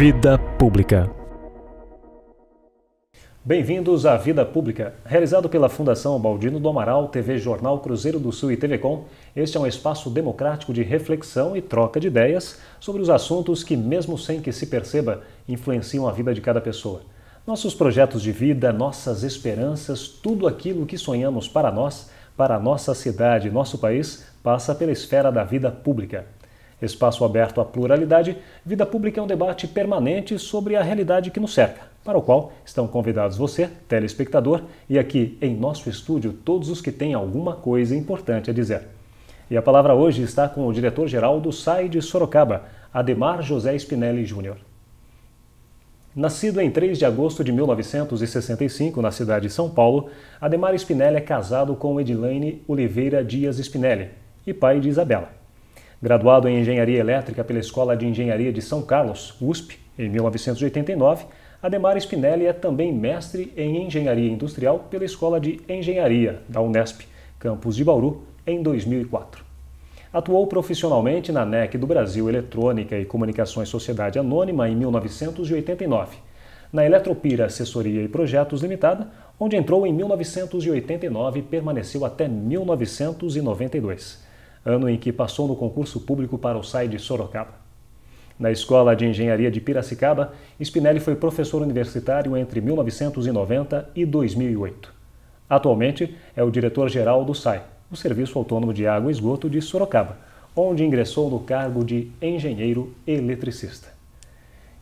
Vida Pública. Bem-vindos à Vida Pública, realizado pela Fundação Baldino do Amaral, TV Jornal Cruzeiro do Sul e TV Com. Este é um espaço democrático de reflexão e troca de ideias sobre os assuntos que, mesmo sem que se perceba, influenciam a vida de cada pessoa. Nossos projetos de vida, nossas esperanças, tudo aquilo que sonhamos para nós, para a nossa cidade e nosso país, passa pela esfera da vida pública. Espaço aberto à pluralidade, Vida Pública é um debate permanente sobre a realidade que nos cerca, para o qual estão convidados você, telespectador, e aqui em nosso estúdio todos os que têm alguma coisa importante a dizer. E a palavra hoje está com o diretor-geral do SAI de Sorocaba, Ademar José Spinelli Júnior. Nascido em 3 de agosto de 1965, na cidade de São Paulo, Ademar Spinelli é casado com Edilaine Oliveira Dias Spinelli e pai de Isabela. Graduado em Engenharia Elétrica pela Escola de Engenharia de São Carlos, USP, em 1989, Ademar Spinelli é também mestre em Engenharia Industrial pela Escola de Engenharia da Unesp, campus de Bauru, em 2004. Atuou profissionalmente na NEC do Brasil Eletrônica e Comunicações Sociedade Anônima em 1989, na Eletropira Assessoria e Projetos Limitada, onde entrou em 1989 e permaneceu até 1992. Ano em que passou no concurso público para o SAI de Sorocaba. Na Escola de Engenharia de Piracicaba, Spinelli foi professor universitário entre 1990 e 2008. Atualmente é o diretor-geral do SAI, o Serviço Autônomo de Água e Esgoto de Sorocaba, onde ingressou no cargo de engenheiro eletricista.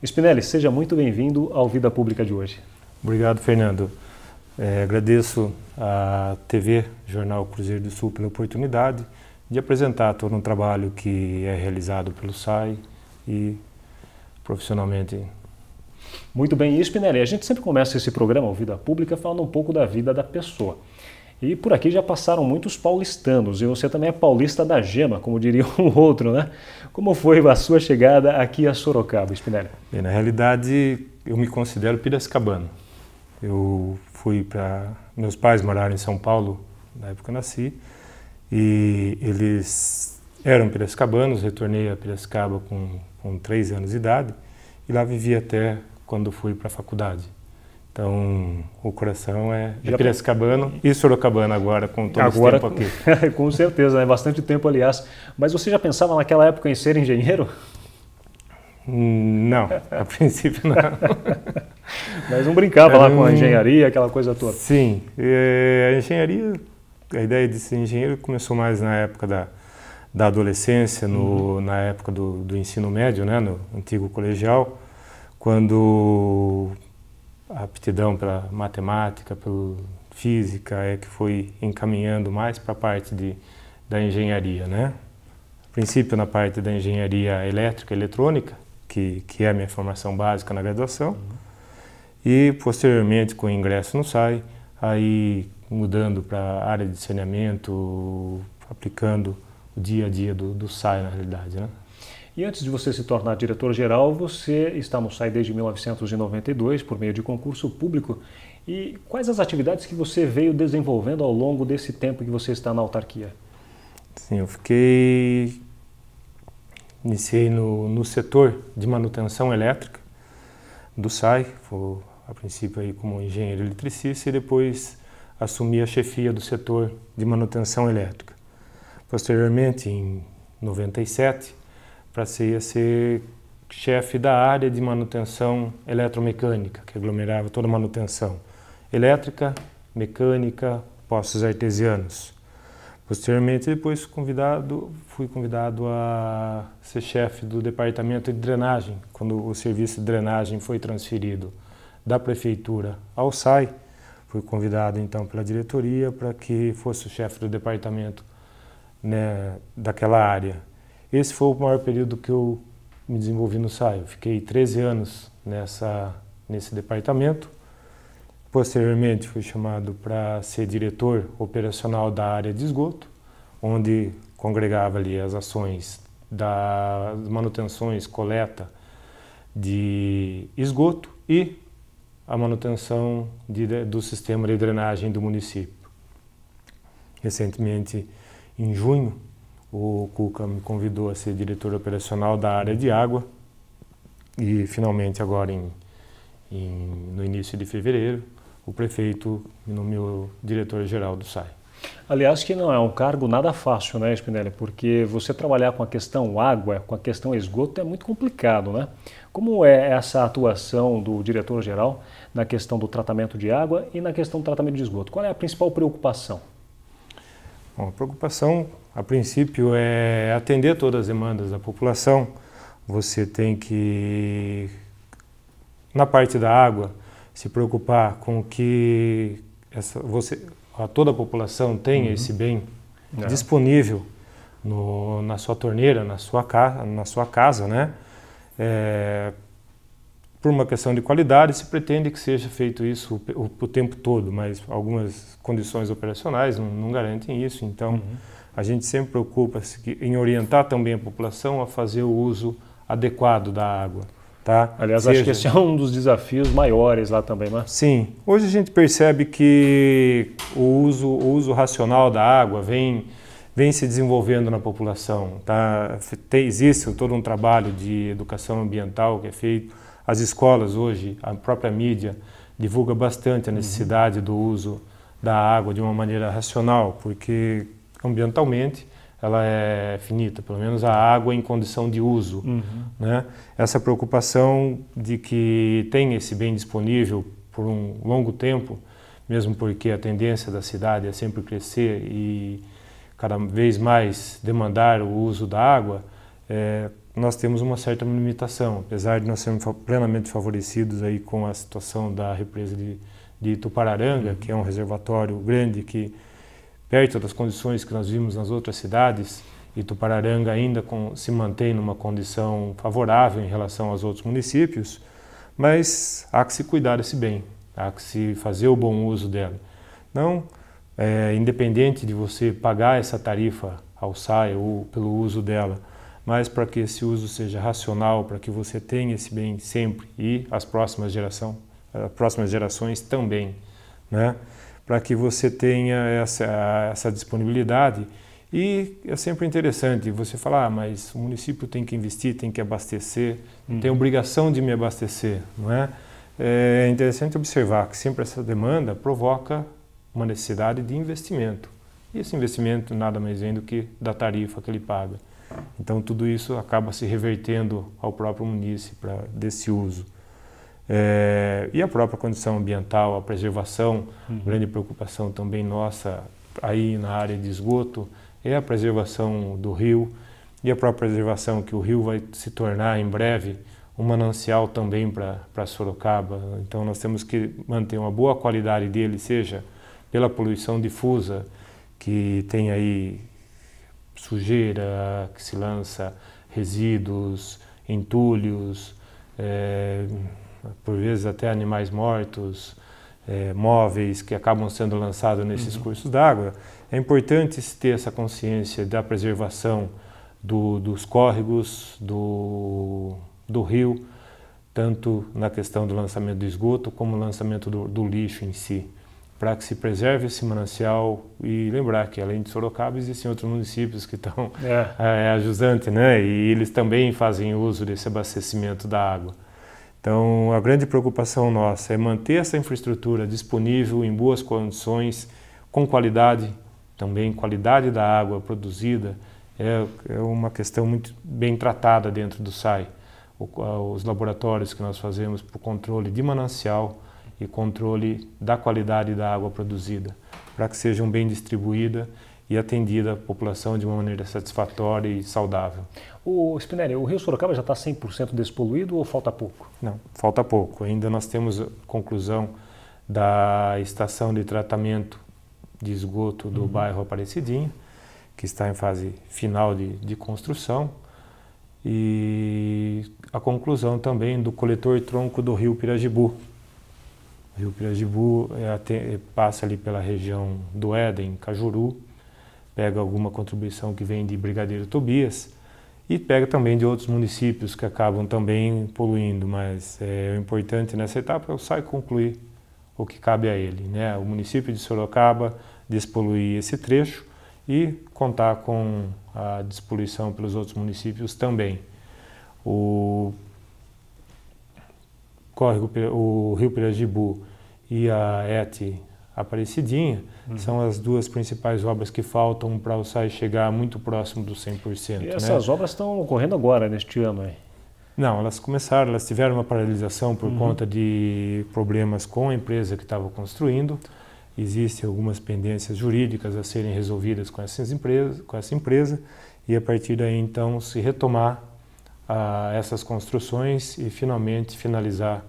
Spinelli, seja muito bem-vindo ao Vida Pública de hoje. Obrigado, Fernando. Agradeço à TV Jornal Cruzeiro do Sul pela oportunidade de apresentar todo um trabalho que é realizado pelo SAI e profissionalmente. Muito bem, e Spinelli, a gente sempre começa esse programa, o Vida Pública, falando um pouco da vida da pessoa. E por aqui já passaram muitos paulistanos, e você também é paulista da gema, como diria um outro, né? Como foi a sua chegada aqui a Sorocaba, Spinelli? Bem, na realidade, eu me considero piracicabano. Eu fui para... Meus pais moraram em São Paulo, na época que eu nasci, e eles eram piracicabanos. Retornei a Piracicaba com 3 anos de idade e lá vivi até quando fui para a faculdade. Então, o coração é piracicabano e sorocabano agora, com todo esse tempo aqui. Com certeza, é bastante tempo, aliás. Mas você já pensava naquela época em ser engenheiro? Não, a princípio não. Mas não brincava lá com a engenharia, aquela coisa toda? Sim, a engenharia... A ideia de ser engenheiro começou mais na época da adolescência, na época do ensino médio, né, no antigo colegial, quando a aptidão pela matemática, pela física, é que foi encaminhando mais para a parte da engenharia, né? A princípio na parte da engenharia elétrica e eletrônica, que é a minha formação básica na graduação, e posteriormente com o ingresso no SAI, aí mudando para a área de saneamento, aplicando o dia a dia do SAI, na realidade, né? E antes de você se tornar diretor-geral, você está no SAI desde 1992, por meio de concurso público. E quais as atividades que você veio desenvolvendo ao longo desse tempo que você está na autarquia? Sim, iniciei no setor de manutenção elétrica do SAI, a princípio aí como engenheiro eletricista, e depois assumi a chefia do setor de manutenção elétrica. Posteriormente, em 97, passei a ser chefe da área de manutenção eletromecânica, que aglomerava toda a manutenção elétrica, mecânica, poços artesianos. Posteriormente, depois fui convidado a ser chefe do departamento de drenagem, quando o serviço de drenagem foi transferido da prefeitura ao SAI. Fui convidado então pela diretoria para que fosse o chefe do departamento, né, daquela área. Esse foi o maior período que eu me desenvolvi no SAI. Eu fiquei 13 anos nesse departamento. Posteriormente fui chamado para ser diretor operacional da área de esgoto, onde congregava ali as ações das manutenções, coleta de esgoto e a manutenção do sistema de drenagem do município. Recentemente, em junho, o Cuca me convidou a ser diretor operacional da área de água, E finalmente agora no início de fevereiro, o prefeito nomeou diretor-geral do SAI. Aliás, que não é um cargo nada fácil, né, Spinelli? Porque você trabalhar com a questão água, com a questão esgoto é muito complicado, né? Como é essa atuação do diretor-geral na questão do tratamento de água e na questão do tratamento de esgoto? Qual é a principal preocupação? Bom, a preocupação, a princípio, é atender todas as demandas da população. Você tem que, na parte da água, se preocupar com que toda a população tenha esse bem disponível na sua torneira, na sua casa, né? Por uma questão de qualidade, se pretende que seja feito isso o tempo todo, mas algumas condições operacionais não garantem isso. Então, a gente sempre preocupa-se em orientar também a população a fazer o uso adequado da água. Tá? Aliás, acho que esse é um dos desafios maiores lá também, né? Sim. Hoje a gente percebe que o uso racional da água vem se desenvolvendo na população. Tá? Existe todo um trabalho de educação ambiental que é feito. As escolas hoje, a própria mídia, divulga bastante a necessidade do uso da água de uma maneira racional, porque ambientalmente ela é finita, pelo menos a água em condição de uso. Né? Essa preocupação de que tem esse bem disponível por um longo tempo, mesmo porque a tendência da cidade é sempre crescer e cada vez mais demandar o uso da água, nós temos uma certa limitação, apesar de nós sermos plenamente favorecidos aí com a situação da represa de Itupararanga, que é um reservatório grande que, perto das condições que nós vimos nas outras cidades, Itupararanga ainda se mantém numa condição favorável em relação aos outros municípios, mas há que se cuidar desse bem, há que se fazer o bom uso dela. Não, independente de você pagar essa tarifa ao SAI ou pelo uso dela, mas para que esse uso seja racional, para que você tenha esse bem sempre e as próximas gerações também, né? Para que você tenha essa disponibilidade. E é sempre interessante você falar, mas o município tem que investir, tem que abastecer, tem obrigação de me abastecer, não é? É interessante observar que sempre essa demanda provoca uma necessidade de investimento. E esse investimento nada mais vem do que da tarifa que ele paga. Então tudo isso acaba se revertendo ao próprio munícipe desse uso. E a própria condição ambiental, a preservação, grande preocupação também nossa aí na área de esgoto, é a preservação do rio e a própria preservação que o rio vai se tornar em breve um manancial também para Sorocaba. Então nós temos que manter uma boa qualidade dele, seja pela poluição difusa, que tem aí sujeira, que se lança resíduos, entulhos, por vezes até animais mortos, móveis que acabam sendo lançados nesses cursos d'água. É importante se ter essa consciência da preservação dos córregos, do rio, tanto na questão do lançamento do esgoto como no lançamento do lixo em si, para que se preserve esse manancial e lembrar que além de Sorocaba existem outros municípios que estão ajudando, né? E eles também fazem uso desse abastecimento da água. Então a grande preocupação nossa é manter essa infraestrutura disponível em boas condições, com qualidade, também qualidade da água produzida é uma questão muito bem tratada dentro do SAI. Os laboratórios que nós fazemos para o controle de manancial e controle da qualidade da água produzida, para que sejam bem distribuída e atendida a população de uma maneira satisfatória e saudável. O Spinelli, o Rio Sorocaba já está 100% despoluído ou falta pouco? Não, falta pouco. Ainda nós temos a conclusão da estação de tratamento de esgoto do bairro Aparecidinha, que está em fase final de construção, e a conclusão também do coletor tronco do Rio Pirajibu. O Rio Pirajibu passa ali pela região do Éden, Cajuru, pega alguma contribuição que vem de Brigadeiro Tobias e pega também de outros municípios que acabam também poluindo, mas o importante nessa etapa é o SAI concluir o que cabe a ele, né? O município de Sorocaba despoluir esse trecho e contar com a despoluição pelos outros municípios também. o Rio Pirajibu e a ET Aparecidinha, são as duas principais obras que faltam para o SAI chegar muito próximo do 100%. E essas obras estão ocorrendo agora, neste ano aí? Não, elas começaram, elas tiveram uma paralisação por conta de problemas com a empresa que estava construindo. Existem algumas pendências jurídicas a serem resolvidas com essa empresa e a partir daí então se retomar essas construções e finalmente finalizar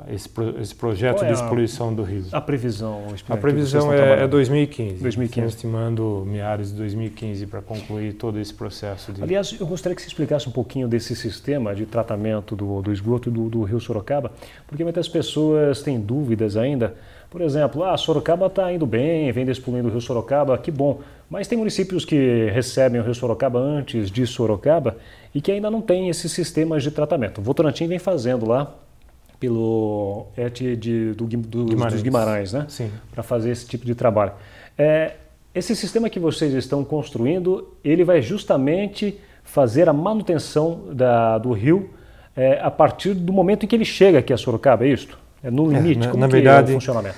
esse projeto de despoluição do rio. A previsão? A previsão é 2015. 2015. Estamos estimando meados de 2015 para concluir todo esse processo. Aliás, eu gostaria que você explicasse um pouquinho desse sistema de tratamento do esgoto do rio Sorocaba, porque muitas pessoas têm dúvidas ainda. Por exemplo, Sorocaba está indo bem, vem despoluindo o rio Sorocaba, que bom. Mas tem municípios que recebem o rio Sorocaba antes de Sorocaba e que ainda não têm esses sistemas de tratamento. O Votorantim vem fazendo lá pelo ET dos Guimarães, né? Sim. Para fazer esse tipo de trabalho. Esse sistema que vocês estão construindo, ele vai justamente fazer a manutenção do rio a partir do momento em que ele chega aqui a Sorocaba, é isso? É no limite? Como na que verdade, é o funcionamento?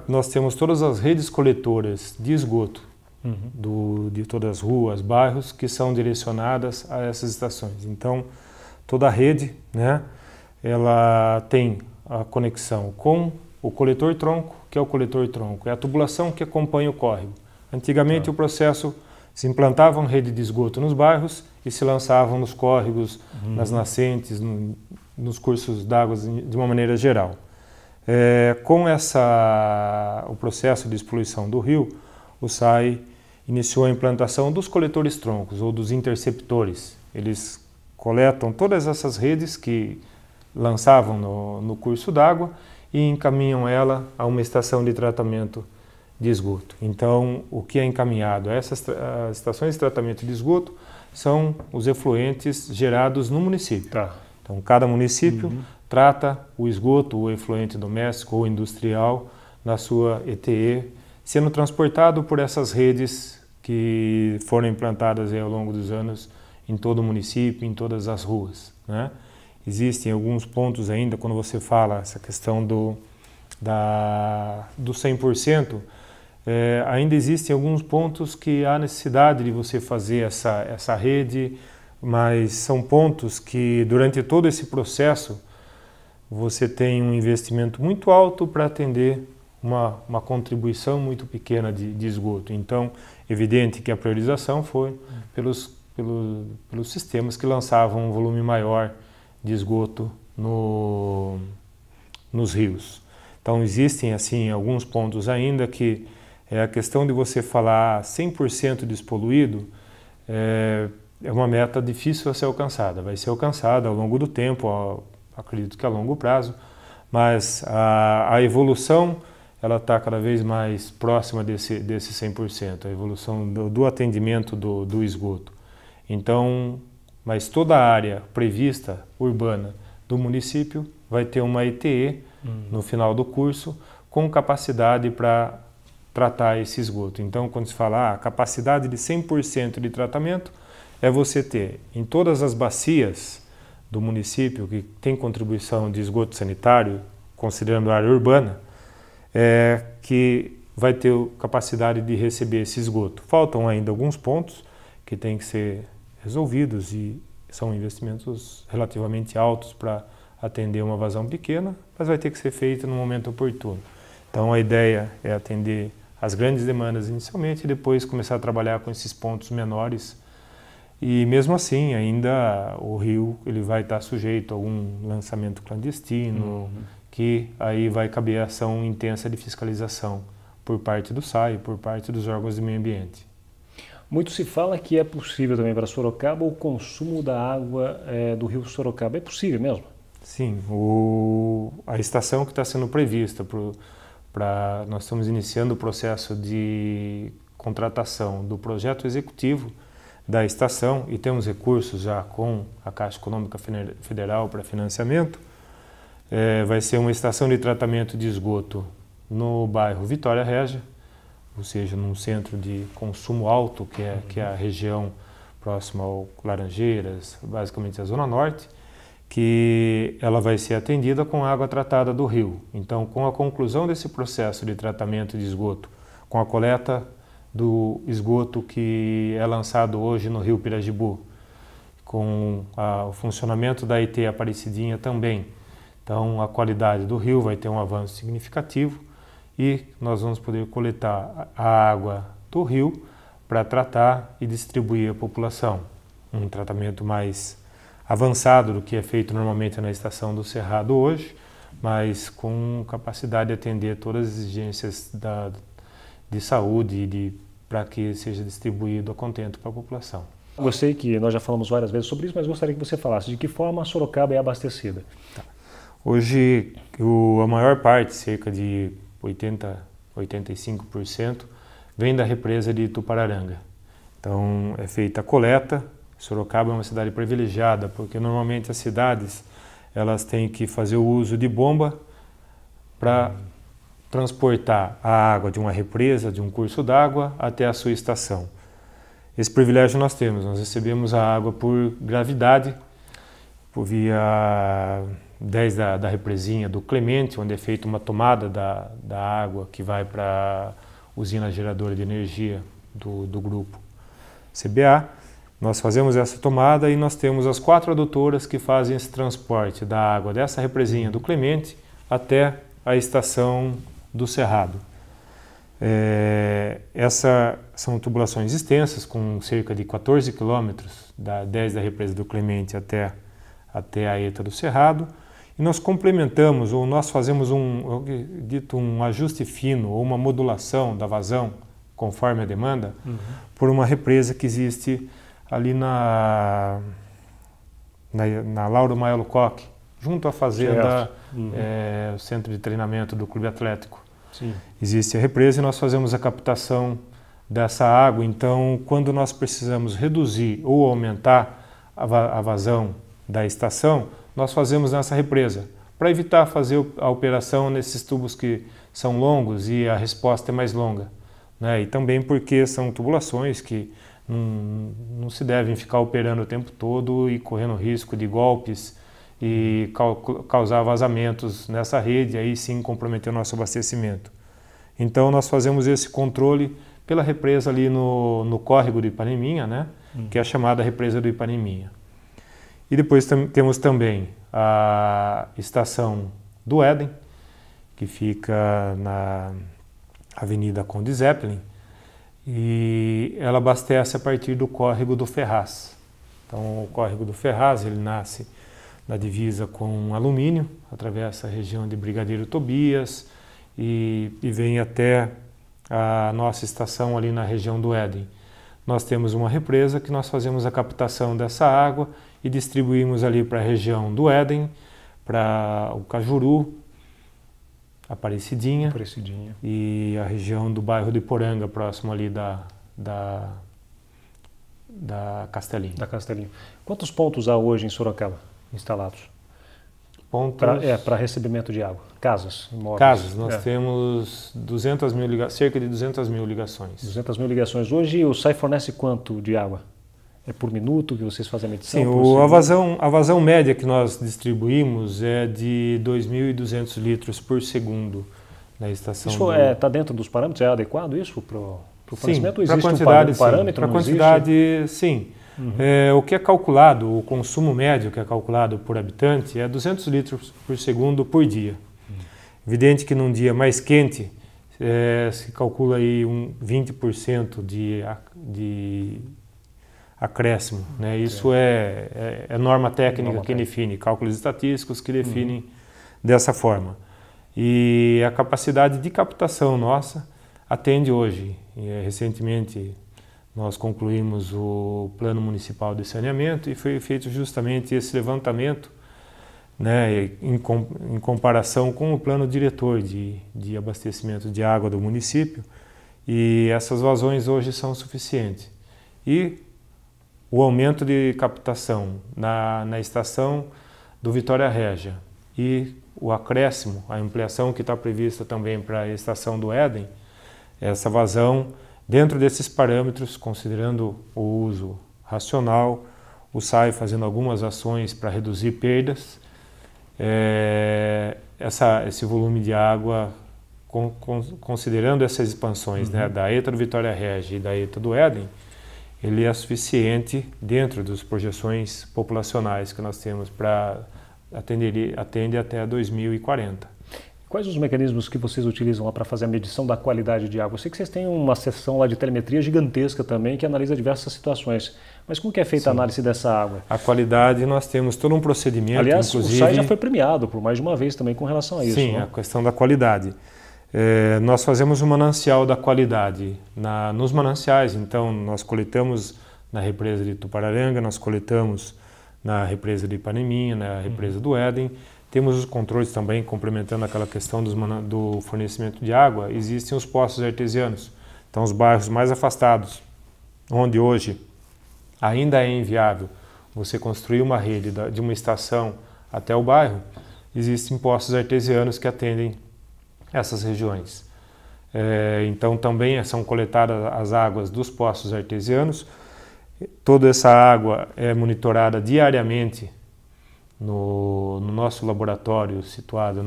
Nós temos todas as redes coletoras de esgoto de todas as ruas, bairros, que são direcionadas a essas estações. Então, toda a rede, né, ela tem a conexão com o coletor-tronco, que é o coletor-tronco, é a tubulação que acompanha o córrego. Antigamente o processo se implantava uma rede de esgoto nos bairros e se lançavam nos córregos, nas nascentes, nos cursos d'água de uma maneira geral. Com o processo de despoluição do rio, o SAI iniciou a implantação dos coletores-troncos ou dos interceptores. Eles coletam todas essas redes que lançavam no curso d'água e encaminham ela a uma estação de tratamento de esgoto. Então, o que é encaminhado a essas estações de tratamento de esgoto são os efluentes gerados no município. Tá. Então, cada município trata o esgoto, o efluente doméstico ou industrial na sua ETE, sendo transportado por essas redes que foram implantadas ao longo dos anos em todo o município, em todas as ruas, né? Existem alguns pontos ainda, quando você fala essa questão do 100%, ainda existem alguns pontos que há necessidade de você fazer essa rede, mas são pontos que durante todo esse processo você tem um investimento muito alto para atender uma contribuição muito pequena de esgoto. Então, evidente que a priorização foi pelos sistemas que lançavam um volume maior de esgoto nos rios. Então existem assim alguns pontos ainda que a questão de você falar 100% despoluído é uma meta difícil a ser alcançada. Vai ser alcançada ao longo do tempo, acredito que a longo prazo, mas a evolução ela está cada vez mais próxima desse 100%, a evolução do atendimento do esgoto. Então, mas toda a área prevista urbana do município vai ter uma ETE no final do curso com capacidade para tratar esse esgoto. Então, quando se fala capacidade de 100% de tratamento, é você ter em todas as bacias do município que tem contribuição de esgoto sanitário, considerando a área urbana, que vai ter capacidade de receber esse esgoto. Faltam ainda alguns pontos que têm que ser resolvidos e são investimentos relativamente altos para atender uma vazão pequena, mas vai ter que ser feito no momento oportuno. Então a ideia é atender as grandes demandas inicialmente e depois começar a trabalhar com esses pontos menores. E mesmo assim, ainda o rio ele vai estar sujeito a algum lançamento clandestino, que aí vai caber ação intensa de fiscalização por parte do SAI, por parte dos órgãos de meio ambiente. Muito se fala que é possível também para Sorocaba o consumo da água do rio Sorocaba. É possível mesmo? Sim, a estação que está sendo prevista, nós estamos iniciando o processo de contratação do projeto executivo da estação e temos recursos já com a Caixa Econômica Federal para financiamento. Vai ser uma estação de tratamento de esgoto no bairro Vitória Régia, ou seja, num centro de consumo alto, que é a região próxima ao Laranjeiras, basicamente a Zona Norte, que ela vai ser atendida com água tratada do rio. Então, com a conclusão desse processo de tratamento de esgoto, com a coleta do esgoto que é lançado hoje no rio Pirajibu, com o funcionamento da IT Aparecidinha também, então a qualidade do rio vai ter um avanço significativo e nós vamos poder coletar a água do rio para tratar e distribuir à população. Um tratamento mais avançado do que é feito normalmente na estação do Cerrado hoje, mas com capacidade de atender todas as exigências de saúde para que seja distribuído a contento para a população. Eu sei que nós já falamos várias vezes sobre isso, mas gostaria que você falasse de que forma a Sorocaba é abastecida. Tá. Hoje, a maior parte, cerca de 85%, vem da represa de Tupararanga. Então, é feita a coleta. Sorocaba é uma cidade privilegiada, porque normalmente as cidades elas têm que fazer o uso de bomba para transportar a água de uma represa, de um curso d'água, até a sua estação. Esse privilégio nós temos, nós recebemos a água por gravidade, por via 10 da represinha do Clemente, onde é feita uma tomada da água que vai para a usina geradora de energia do grupo CBA. Nós fazemos essa tomada e nós temos as 4 adutoras que fazem esse transporte da água dessa represinha do Clemente até a estação do Cerrado. Essas são tubulações extensas, com cerca de 14 quilômetros, desde a represa do Clemente até a ETA do Cerrado, e nós complementamos, ou nós fazemos um ajuste fino, ou uma modulação da vazão, conforme a demanda, por uma represa que existe ali na Lauro Maiolo Koch, junto à fazenda, o centro de treinamento do Clube Atlético. Sim. Existe a represa e nós fazemos a captação dessa água. Então, quando nós precisamos reduzir ou aumentar a vazão da estação, nós fazemos nessa represa, para evitar fazer a operação nesses tubos que são longos e a resposta é mais longa, né? E também porque são tubulações que não se devem ficar operando o tempo todo e correndo risco de golpes e causar vazamentos nessa rede, aí sim comprometer o nosso abastecimento. Então nós fazemos esse controle pela represa ali no córrego do Ipaneminha, né? Que é a chamada represa do Ipaneminha. E depois temos também a estação do Éden, que fica na Avenida Conde Zeppelin, e ela abastece a partir do córrego do Ferraz. Então o córrego do Ferraz, ele nasce na divisa com alumínio, atravessa a região de Brigadeiro Tobias e vem até a nossa estação ali na região do Éden. Nós temos uma represa que nós fazemos a captação dessa água e distribuímos ali para a região do Éden, para o Cajuru, Aparecidinha e a região do bairro de Iporanga, próximo ali da Castelinho. Da Castelinho. Quantos pontos há hoje em Sorocaba instalados? Pontos... Para recebimento de água. Casas, imóveis. Casas, nós temos 200 mil cerca de 200 mil ligações. 200 mil ligações. Hoje o SAI fornece quanto de água? É por minuto que vocês fazem a medição? Sim, a vazão média que nós distribuímos é de 2.200 litros por segundo na estação. Isso está dentro dos parâmetros? É adequado isso para o fornecimento? Sim, existe quantidade, um parâmetro? Para a quantidade, sim. O que é calculado, o consumo médio que é calculado por habitante é 200 litros por segundo por dia. Evidente que num dia mais quente se calcula aí 20% de acréscimo, né? Isso é norma técnica que define, cálculos estatísticos que definem dessa forma. E a capacidade de captação nossa atende hoje. Recentemente nós concluímos o Plano Municipal de Saneamento e foi feito justamente esse levantamento, né, em comparação com o plano diretor de abastecimento de água do município, e essas vazões hoje são suficientes. E o aumento de captação na estação do Vitória Régia e o acréscimo, a ampliação que está prevista também para a estação do Éden, essa vazão, dentro desses parâmetros, considerando o uso racional, o SAI fazendo algumas ações para reduzir perdas. Esse volume de água, considerando essas expansões, né, da ETA do Vitória Regia e da ETA do Éden, ele é suficiente dentro das projeções populacionais que nós temos para atende até 2040. Quais os mecanismos que vocês utilizam lá para fazer a medição da qualidade de água? Eu sei que vocês têm uma seção lá de telemetria gigantesca também que analisa diversas situações. Mas como que é feita a análise dessa água? A qualidade, nós temos todo um procedimento, aliás, inclusive... o SAI já foi premiado por mais de uma vez também com relação a isso. Sim, né? a questão da qualidade. Nós fazemos um manancial da qualidade nos mananciais. Então, nós coletamos na represa de Tupararanga, nós coletamos na represa de Ipaneminha, na represa do Éden. Temos os controles também, complementando aquela questão do fornecimento de água, existem os poços artesianos. Então, os bairros mais afastados, onde hoje ainda é inviável você construir uma rede de uma estação até o bairro, existem poços artesianos que atendem essas regiões. Então, também são coletadas as águas dos poços artesianos. Toda essa água é monitorada diariamente no nosso laboratório situado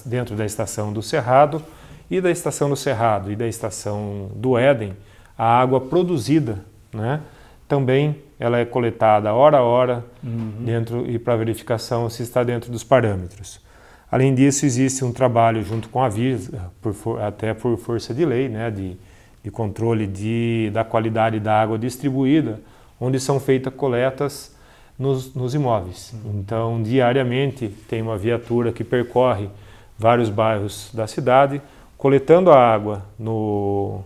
dentro da estação do Cerrado, e da estação do Cerrado e da estação do Éden, a água produzida, né, também ela é coletada hora a hora dentro e para verificação se está dentro dos parâmetros. Além disso, existe um trabalho junto com a Visa, até por força de lei, né, de controle da qualidade da água distribuída, onde são feitas coletas nos imóveis. Então, diariamente, tem uma viatura que percorre vários bairros da cidade, coletando a água no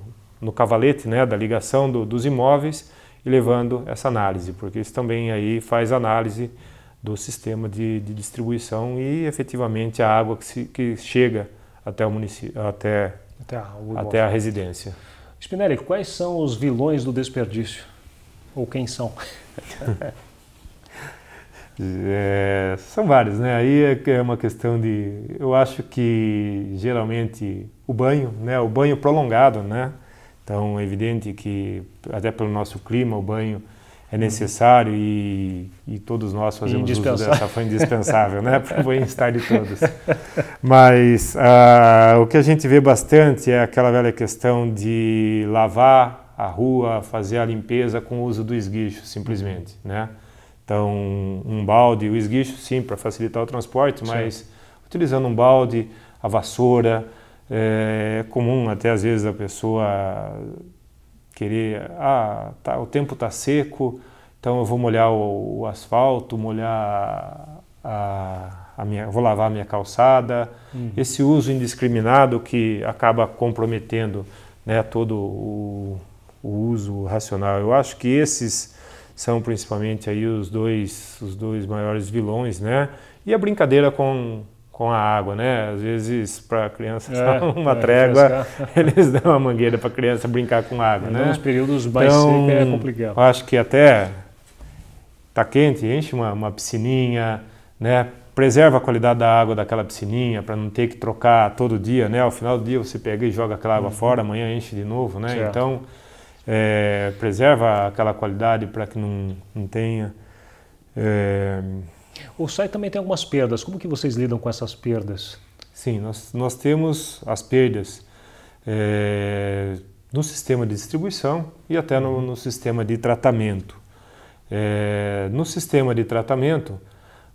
cavalete, né, da ligação dos imóveis e levando essa análise, porque isso também aí faz análise do sistema de distribuição e, efetivamente, a água que chega até o município, até a residência. Spinelli, quais são os vilões do desperdício? Ou quem são? São vários, né? Aí é uma questão eu acho que geralmente o banho, né? O banho prolongado, né? Então é evidente que até pelo nosso clima o banho é necessário e todos nós fazemos uso dessa forma indispensável, né? Para o bem-estar de todos. Mas o que a gente vê bastante é aquela velha questão de lavar a rua, fazer a limpeza com o uso do esguicho, simplesmente, né? Então, um balde, o esguicho sim, para facilitar o transporte, mas utilizando um balde, a vassoura, é comum até às vezes a pessoa querer, o tempo está seco, então eu vou molhar o asfalto, vou lavar a minha calçada. Esse uso indiscriminado que acaba comprometendo, né, todo o uso racional. Eu acho que esses são principalmente aí os dois maiores vilões, né? E a brincadeira com a água, né? Às vezes, para a criança uma trégua, eles dão uma mangueira para a criança brincar com água, né? Nos períodos mais secos é complicado. Acho que até está quente, enche uma piscininha, né? Preserva a qualidade da água daquela piscininha para não ter que trocar todo dia, né? Ao final do dia você pega e joga aquela água fora, amanhã enche de novo, né? Certo. Então, preserva aquela qualidade para que não tenha... O SAI também tem algumas perdas. Como que vocês lidam com essas perdas? Sim, nós temos as perdas no sistema de distribuição e até no sistema de tratamento. No sistema de tratamento,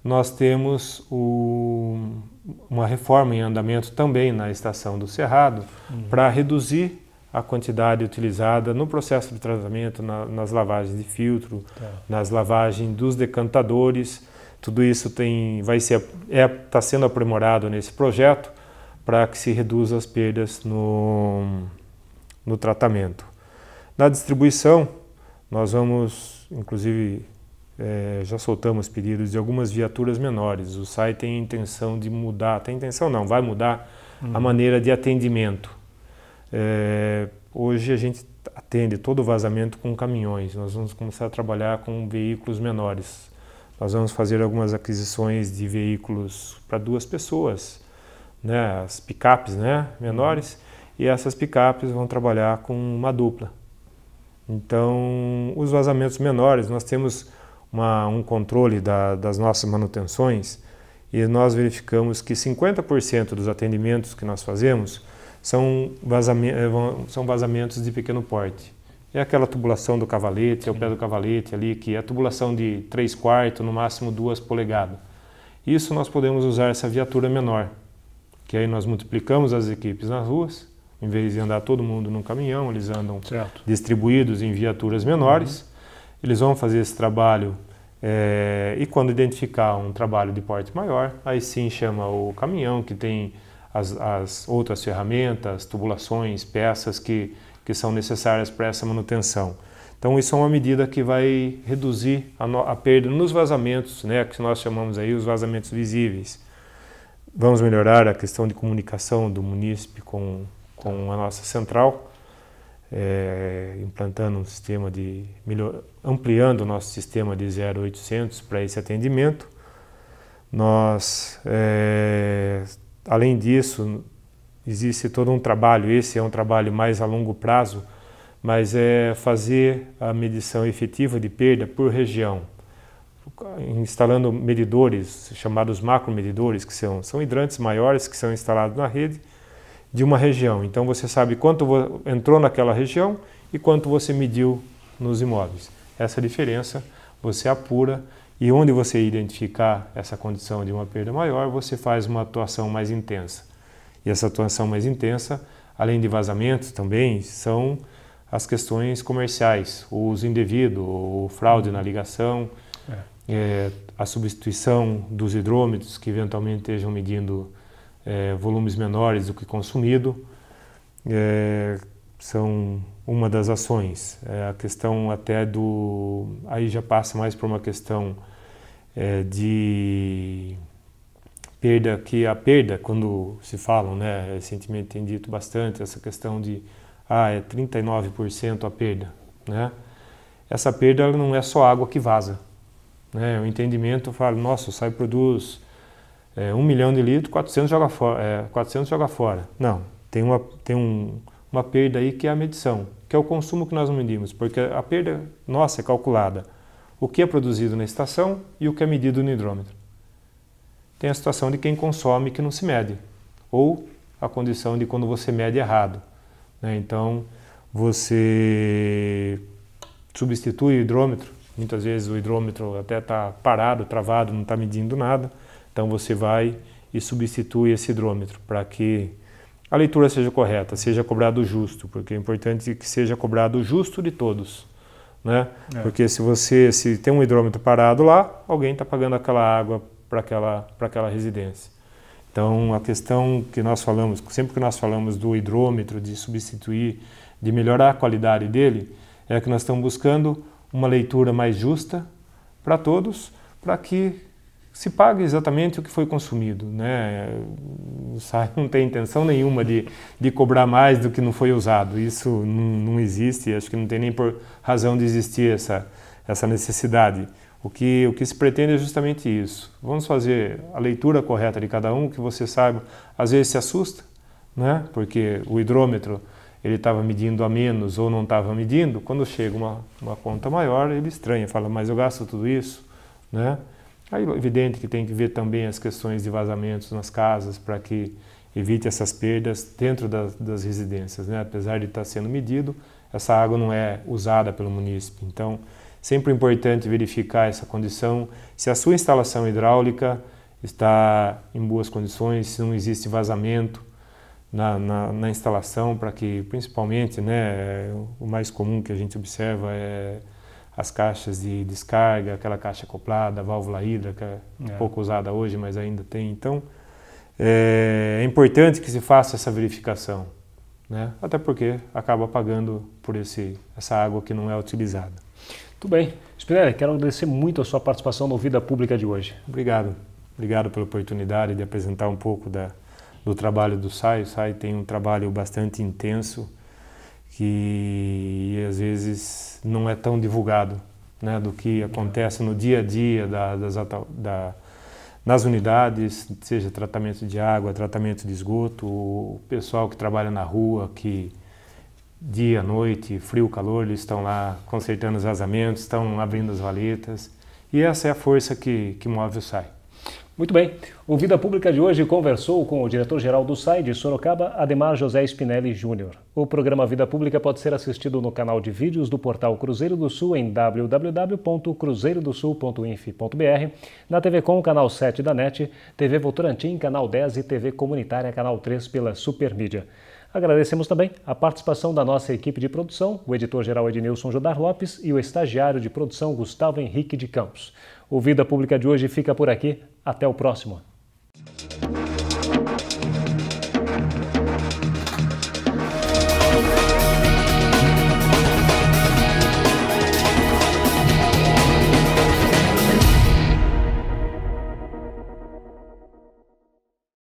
nós temos uma reforma em andamento também na estação do Cerrado para reduzir a quantidade utilizada no processo de tratamento, nas lavagens de filtro, nas lavagens dos decantadores. Tudo isso está sendo aprimorado nesse projeto para que se reduza as perdas no tratamento. Na distribuição, nós vamos, inclusive, já soltamos pedidos de algumas viaturas menores. O SAI tem a intenção de mudar, vai mudar a maneira de atendimento. Hoje a gente atende todo o vazamento com caminhões, nós vamos começar a trabalhar com veículos menores. Nós vamos fazer algumas aquisições de veículos para 2 pessoas, né, as picapes, né, menores, e essas picapes vão trabalhar com uma dupla. Então, os vazamentos menores, nós temos um controle das nossas manutenções e nós verificamos que 50% dos atendimentos que nós fazemos são vazamentos de pequeno porte. É aquela tubulação do cavalete, é o pé do cavalete ali, que é a tubulação de 3/4, no máximo 2 polegadas. Isso nós podemos usar essa viatura menor, que aí nós multiplicamos as equipes nas ruas, em vez de andar todo mundo num caminhão, eles andam distribuídos em viaturas menores, eles vão fazer esse trabalho e quando identificar um trabalho de porte maior, aí sim chama o caminhão que tem as outras ferramentas, tubulações, peças que são necessárias para essa manutenção. Então isso é uma medida que vai reduzir a perda nos vazamentos, né, que nós chamamos aí os vazamentos visíveis. Vamos melhorar a questão de comunicação do munícipe com a nossa central, implantando um sistema ampliando o nosso sistema de 0800 para esse atendimento. Nós, além disso, existe todo um trabalho, esse é um trabalho mais a longo prazo, mas é fazer a medição efetiva de perda por região, instalando medidores, chamados macromedidores, que são hidrantes maiores que são instalados na rede de uma região. Então você sabe quanto entrou naquela região e quanto você mediu nos imóveis. Essa diferença você apura e onde você identificar essa condição de uma perda maior, você faz uma atuação mais intensa. E essa atuação mais intensa, além de vazamentos também, são as questões comerciais, o uso indevido, o fraude na ligação, a substituição dos hidrômetros que eventualmente estejam medindo volumes menores do que consumido, são uma das ações. A questão até aí já passa mais por uma questão de perda, que a perda, quando se falam, né, recentemente tem dito bastante essa questão de 39% a perda, né? Essa perda ela não é só água que vaza, né? O entendimento fala, nossa, o SAI produz 1 milhão de litros, 400 joga fora. Não, tem uma perda aí que é a medição, que é o consumo que nós não medimos, porque a perda nossa é calculada o que é produzido na estação e o que é medido no hidrômetro. Tem a situação de quem consome que não se mede, ou a condição de quando você mede errado, né? Então, você substitui o hidrômetro, muitas vezes o hidrômetro até está parado, travado, não está medindo nada, então você vai e substitui esse hidrômetro para que a leitura seja correta, seja cobrado justo, porque é importante que seja cobrado justo de todos, né? Porque se tem um hidrômetro parado lá, alguém está pagando aquela água para aquela residência. Então, a questão que nós falamos, sempre que nós falamos do hidrômetro, de substituir, de melhorar a qualidade dele, é que nós estamos buscando uma leitura mais justa para todos, para que se pague exatamente o que foi consumido, né? O SAI não tem intenção nenhuma de cobrar mais do que não foi usado. Isso não existe, acho que não tem nem por razão de existir essa necessidade. O que se pretende é justamente isso. Vamos fazer a leitura correta de cada um, que você saiba, às vezes se assusta, né? Porque o hidrômetro ele estava medindo a menos ou não estava medindo, quando chega uma conta maior, ele estranha, fala, mas eu gasto tudo isso, né? Aí é evidente que tem que ver também as questões de vazamentos nas casas para que evite essas perdas dentro das residências, né? Apesar de estar sendo medido, essa água não é usada pelo munícipe. Então, sempre é importante verificar essa condição, se a sua instalação hidráulica está em boas condições, se não existe vazamento na instalação, para que, principalmente, né, o mais comum que a gente observa é as caixas de descarga, aquela caixa acoplada, a válvula hídrica, pouco usada hoje, mas ainda tem. Então, é importante que se faça essa verificação, né? Até porque acaba pagando por essa água que não é utilizada. Tudo bem. Spinelli, quero agradecer muito a sua participação no Vida Pública de hoje. Obrigado. Obrigado pela oportunidade de apresentar um pouco do trabalho do SAI. O SAI tem um trabalho bastante intenso que às vezes não é tão divulgado, né, do que acontece no dia a dia nas unidades, seja tratamento de água, tratamento de esgoto, o pessoal que trabalha na rua, que dia, noite, frio, calor, eles estão lá consertando os vazamentos, estão abrindo as valetas E essa é a força que move o SAI. Muito bem. O Vida Pública de hoje conversou com o diretor-geral do SAI de Sorocaba, Ademar José Spinelli Júnior. O programa Vida Pública pode ser assistido no canal de vídeos do portal Cruzeiro do Sul em www.cruzeirodosul.inf.br, na TV Com, canal 7 da NET, TV Votorantim, canal 10 e TV Comunitária, canal 3 pela Supermídia. Agradecemos também a participação da nossa equipe de produção, o editor-geral Ednilson Jodar Lopes e o estagiário de produção Gustavo Henrique de Campos. O Vida Pública de hoje fica por aqui. Até o próximo.